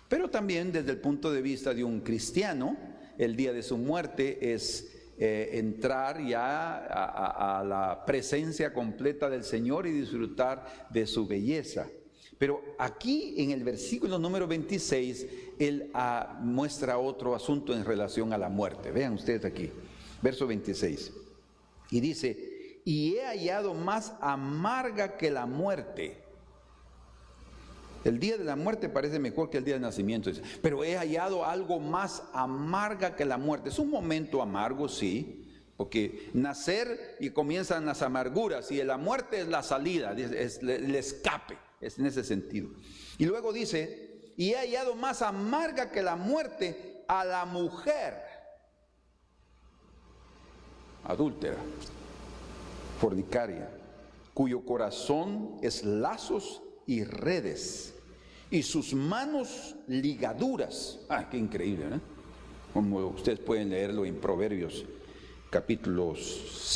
Pero también desde el punto de vista de un cristiano, el día de su muerte es entrar ya a la presencia completa del Señor y disfrutar de su belleza. Pero aquí en el versículo número 26, Él muestra otro asunto en relación a la muerte. Vean ustedes aquí, verso 26. Y dice: y he hallado más amarga que la muerte. El día de la muerte parece mejor que el día del nacimiento, pero he hallado algo más amarga que la muerte. Es un momento amargo, sí, porque nacer y comienzan las amarguras, y la muerte es la salida, es el escape, es en ese sentido. Y luego dice: y he hallado más amarga que la muerte a la mujer adúltera, fornicaria, cuyo corazón es lazos y redes, y sus manos ligaduras. Qué increíble, ¿no? Como ustedes pueden leerlo en Proverbios capítulos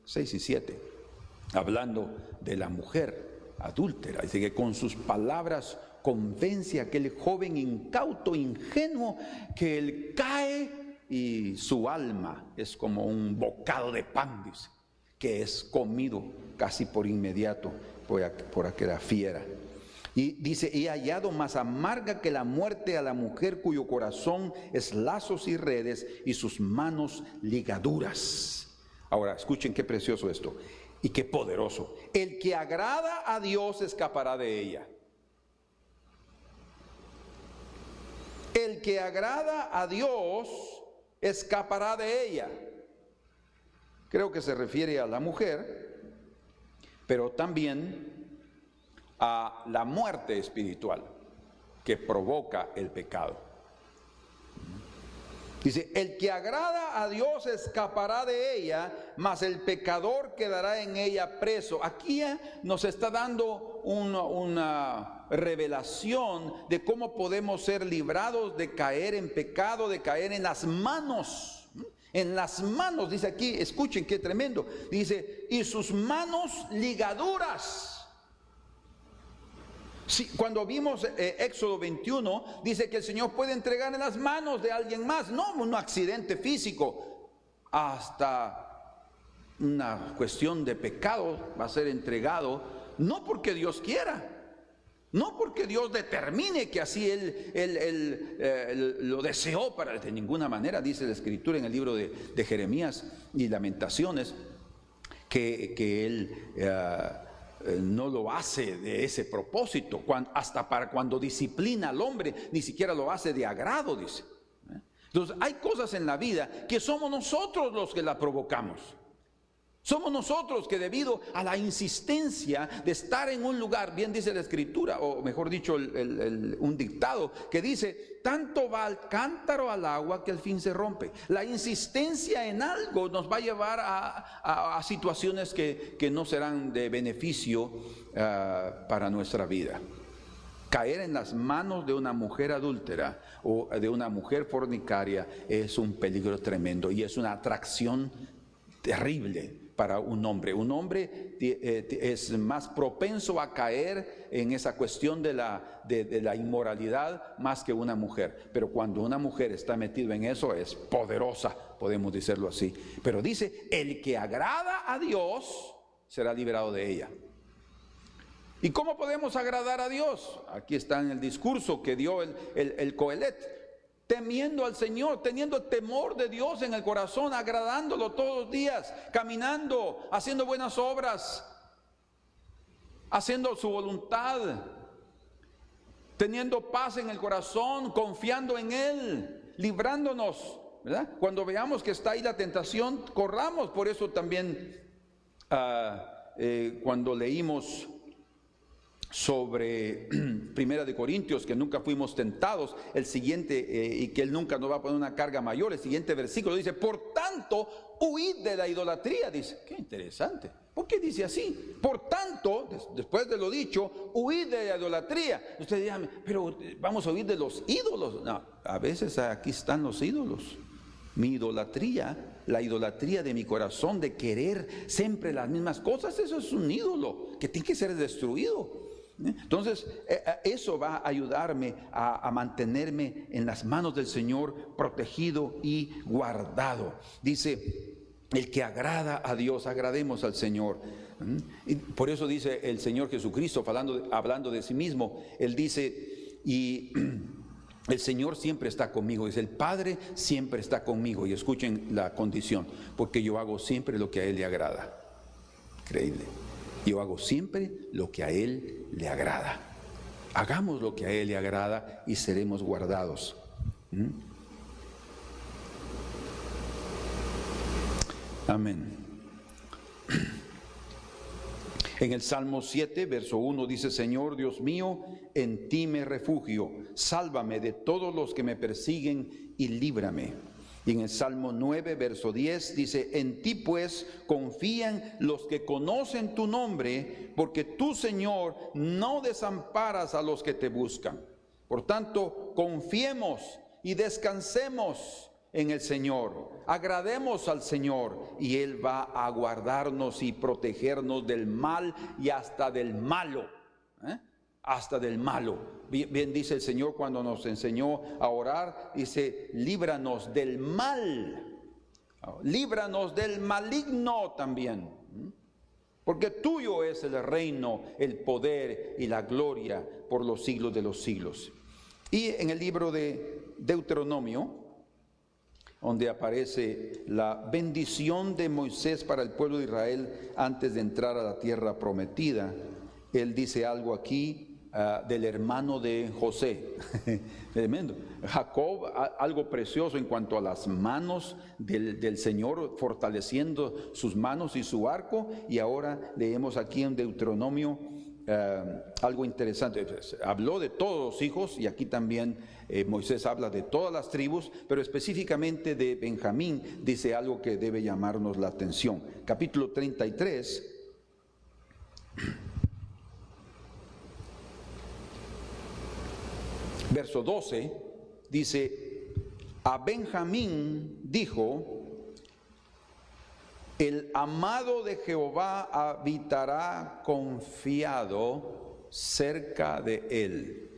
6 y 7, hablando de la mujer adúltera. Dice que con sus palabras convence a aquel joven incauto, ingenuo, que él cae y su alma es como un bocado de pan, dice, que es comido casi por inmediato por aquella fiera. Y dice: he hallado más amarga que la muerte a la mujer cuyo corazón es lazos y redes y sus manos ligaduras. Ahora, escuchen qué precioso esto y qué poderoso. El que agrada a Dios escapará de ella. El que agrada a Dios escapará de ella. Creo que se refiere a la mujer, pero también a la muerte espiritual que provoca el pecado. Dice: el que agrada a Dios escapará de ella, mas el pecador quedará en ella preso. Aquí nos está dando una revelación de cómo podemos ser librados de caer en pecado, de caer en las manos. En las manos, dice aquí, escuchen qué tremendo. Dice: y sus manos ligaduras. Sí, cuando vimos Éxodo 21, dice que el Señor puede entregar en las manos de alguien más, no un accidente físico, hasta una cuestión de pecado va a ser entregado, no porque Dios quiera, no porque Dios determine que así Él lo deseó, de ninguna manera. Dice la Escritura en el libro de Jeremías y Lamentaciones que Él no lo hace de ese propósito, hasta para cuando disciplina al hombre, ni siquiera lo hace de agrado, dice. Entonces hay cosas en la vida que somos nosotros los que la provocamos. Somos nosotros que, debido a la insistencia de estar en un lugar, bien dice la Escritura, o mejor dicho un dictado que dice: tanto va el cántaro al agua que al fin se rompe. La insistencia en algo nos va a llevar a situaciones que no serán de beneficio para nuestra vida. Caer en las manos de una mujer adúltera o de una mujer fornicaria es un peligro tremendo y es una atracción terrible para un hombre. Un hombre es más propenso a caer en esa cuestión de la inmoralidad más que una mujer. Pero cuando una mujer está metida en eso, es poderosa, podemos decirlo así. Pero dice, el que agrada a Dios será liberado de ella. ¿Y cómo podemos agradar a Dios? Aquí está en el discurso que dio el Coelet. Temiendo al Señor, teniendo temor de Dios en el corazón, agradándolo todos los días, caminando, haciendo buenas obras, haciendo su voluntad, teniendo paz en el corazón, confiando en Él, librándonos, ¿verdad? Cuando veamos que está ahí la tentación, corramos. Por eso también cuando leímos sobre Primera de Corintios, que nunca fuimos tentados, el siguiente, y que Él nunca nos va a poner una carga mayor, el siguiente versículo dice, por tanto, huid de la idolatría. Dice, qué interesante, ¿por qué dice así? Por tanto, después de lo dicho, huid de la idolatría. Ustedes dirán, pero vamos a huir de los ídolos. No, a veces aquí están los ídolos. Mi idolatría, la idolatría de mi corazón, de querer siempre las mismas cosas, eso es un ídolo que tiene que ser destruido. Entonces eso va a ayudarme a mantenerme en las manos del Señor, protegido y guardado. Dice, el que agrada a Dios, agrademos al Señor. Y por eso dice el Señor Jesucristo, hablando de sí mismo, Él dice, y el Señor siempre está conmigo, dice, el Padre siempre está conmigo. Y escuchen la condición, porque yo hago siempre lo que a Él le agrada. Increíble. Yo hago siempre lo que a Él le agrada. Hagamos lo que a Él le agrada y seremos guardados. Amén. En el Salmo 7, verso 1 dice, Señor Dios mío, en ti me refugio, sálvame de todos los que me persiguen y líbrame. Y en el Salmo 9, verso 10 dice, en ti pues confían los que conocen tu nombre, porque tú, Señor, no desamparas a los que te buscan. Por tanto, confiemos y descansemos en el Señor, agrademos al Señor y Él va a guardarnos y protegernos del mal y hasta del malo, hasta del malo. Bien dice el Señor cuando nos enseñó a orar, dice, líbranos del mal, líbranos del maligno también, porque tuyo es el reino, el poder y la gloria por los siglos de los siglos. Y en el libro de Deuteronomio, donde aparece la bendición de Moisés para el pueblo de Israel antes de entrar a la tierra prometida, él dice algo aquí del hermano de José. Tremendo. Jacob, algo precioso en cuanto a las manos del Señor, fortaleciendo sus manos y su arco. Y ahora leemos aquí en Deuteronomio algo interesante. Habló de todos los hijos, y aquí también Moisés habla de todas las tribus, pero específicamente de Benjamín dice algo que debe llamarnos la atención. Capítulo 33, verso 12, dice, a Benjamín dijo, el amado de Jehová habitará confiado cerca de él.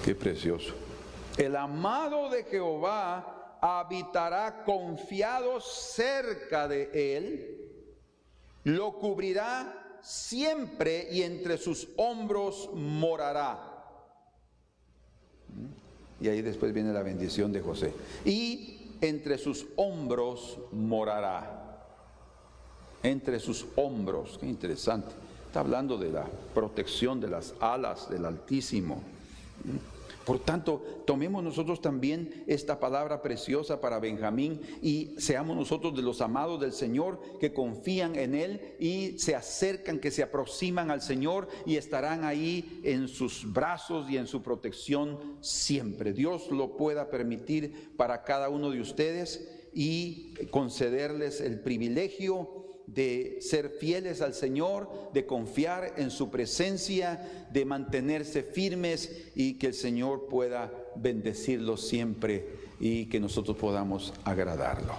Qué precioso. El amado de Jehová habitará confiado cerca de él, lo cubrirá siempre y entre sus hombros morará. Y ahí después viene la bendición de José. Y entre sus hombros morará. Entre sus hombros, qué interesante. Está hablando de la protección de las alas del Altísimo. Por tanto, tomemos nosotros también esta palabra preciosa para Benjamín y seamos nosotros de los amados del Señor que confían en Él y se acercan, que se aproximan al Señor y estarán ahí en sus brazos y en su protección siempre. Dios lo pueda permitir para cada uno de ustedes y concederles el privilegio de ser fieles al Señor, de confiar en su presencia, de mantenerse firmes y que el Señor pueda bendecirlo siempre y que nosotros podamos agradarlo.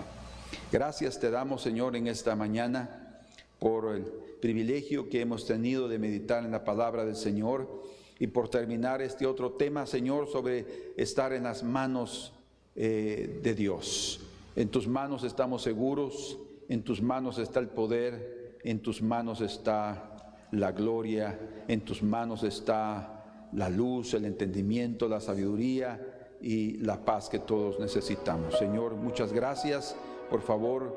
Gracias te damos, Señor, en esta mañana por el privilegio que hemos tenido de meditar en la palabra del Señor y por terminar este otro tema, Señor, sobre estar en las manos de Dios. En tus manos estamos seguros, en tus manos está el poder, en tus manos está la gloria, en tus manos está la luz, el entendimiento, la sabiduría y la paz que todos necesitamos. Señor, muchas gracias. Por favor,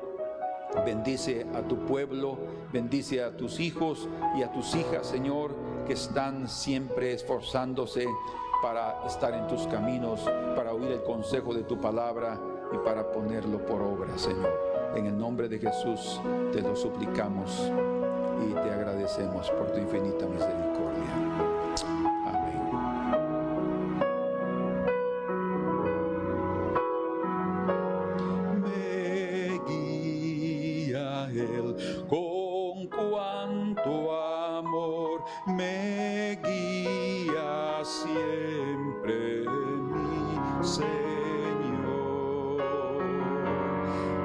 bendice a tu pueblo, bendice a tus hijos y a tus hijas, Señor, que están siempre esforzándose para estar en tus caminos, para oír el consejo de tu palabra y para ponerlo por obra, Señor. En el nombre de Jesús te lo suplicamos y te agradecemos por tu infinita misericordia. Amén. Me guía Él con cuanto amor, me guía siempre mi Señor.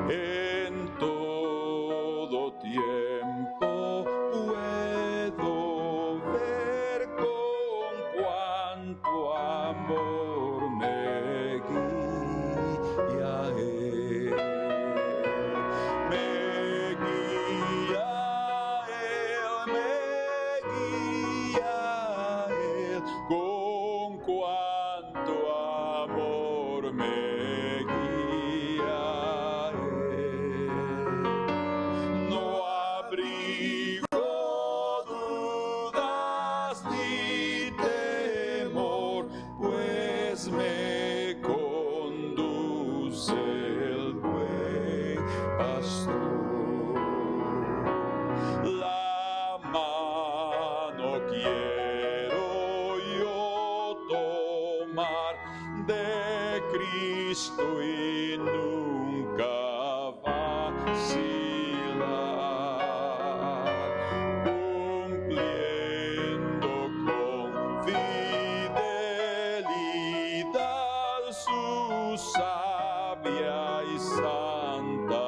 En todo tiempo puedo ver con cuánto amor me guía Él. Me guía Él con cuánto amor me guía Él. No abrigo dudas ni temor, pues me conduce el buen pastor. La mano quiero yo tomar de Cristo y nunca vacilar, cumpliendo con fidelidad su sabia y santa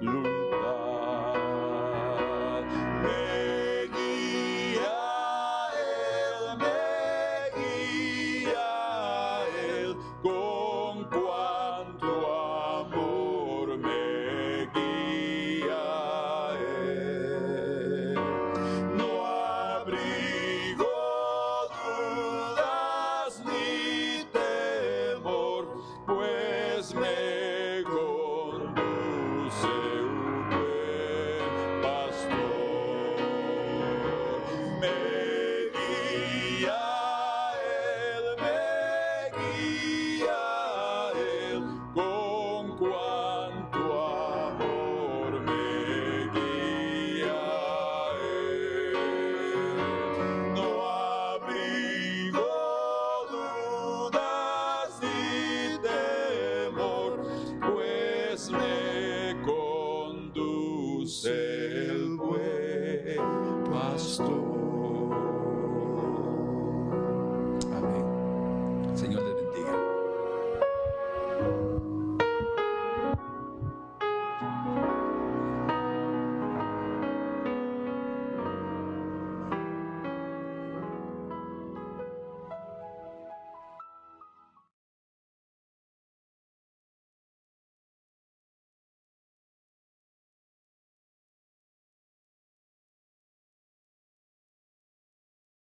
voluntad. Me guía Él con cuanto amor me guía Él. No abrigo dudas ni temor, pues me conduce un buen pastor. Me guía Él con cuanto amor me guía Él. No abrigo dudas ni temor, pues me conduce el buen pastor.